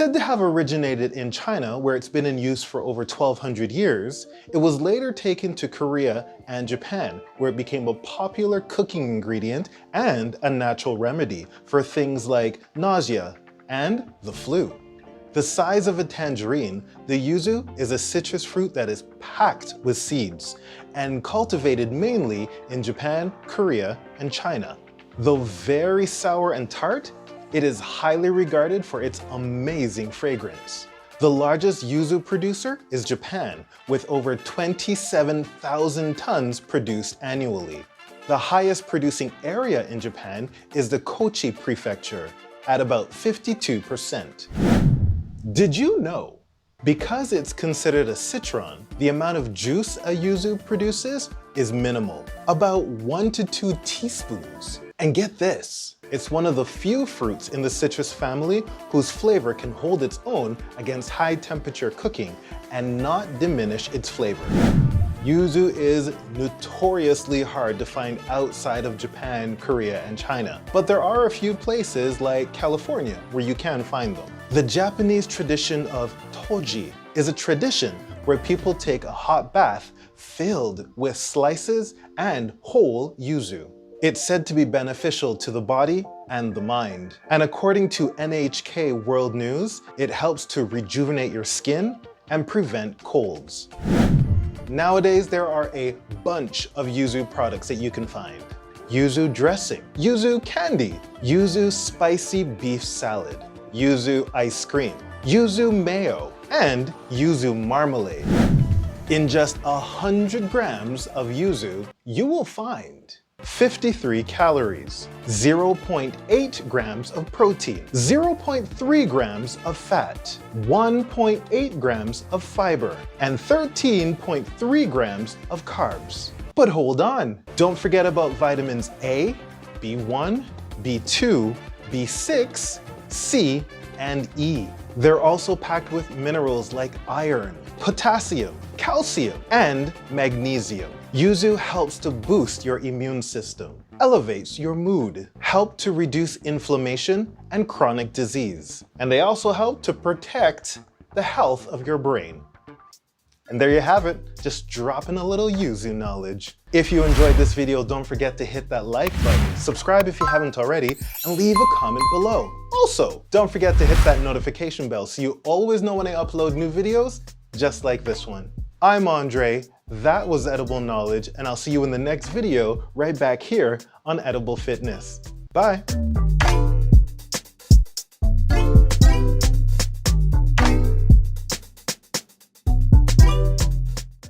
Said to have originated in China, where it's been in use for over 1,200 years, it was later taken to Korea and Japan, where it became a popular cooking ingredient and a natural remedy for things like nausea and the flu. The size of a tangerine, the yuzu is a citrus fruit that is packed with seeds and cultivated mainly in Japan, Korea, and China. Though very sour and tart, it is highly regarded for its amazing fragrance. The largest yuzu producer is Japan, with over 27,000 tons produced annually. The highest producing area in Japan is the Kochi prefecture, at about 52%. Did you know? Because it's considered a citron, the amount of juice a yuzu produces is minimal, about 1 to 2 teaspoons. And get this, it's one of the few fruits in the citrus family whose flavor can hold its own against high temperature cooking and not diminish its flavor. Yuzu is notoriously hard to find outside of Japan, Korea, and China, but there are a few places like California where you can find them. The Japanese tradition of toji is a tradition where people take a hot bath filled with slices and whole yuzu. It's said to be beneficial to the body and the mind. And according to NHK World News, it helps to rejuvenate your skin and prevent colds. Nowadays, there are a bunch of yuzu products that you can find. Yuzu dressing, yuzu candy, yuzu spicy beef salad, yuzu ice cream, yuzu mayo, and yuzu marmalade. In just 100 grams of yuzu, you will find 53 calories, 0.8 grams of protein, 0.3 grams of fat, 1.8 grams of fiber, and 13.3 grams of carbs. But hold on, don't forget about vitamins A, B1, B2, B6, C, and E. They're also packed with minerals like iron, potassium, calcium, and magnesium. Yuzu helps to boost your immune system, elevates your mood, help to reduce inflammation and chronic disease. And they also help to protect the health of your brain. And there you have it, just dropping a little yuzu knowledge. If you enjoyed this video, don't forget to hit that like button, subscribe if you haven't already, and leave a comment below. Also, don't forget to hit that notification bell so you always know when I upload new videos just like this one. I'm Andre, that was Edible Knowledge, and I'll see you in the next video right back here on Edible Fitness. Bye!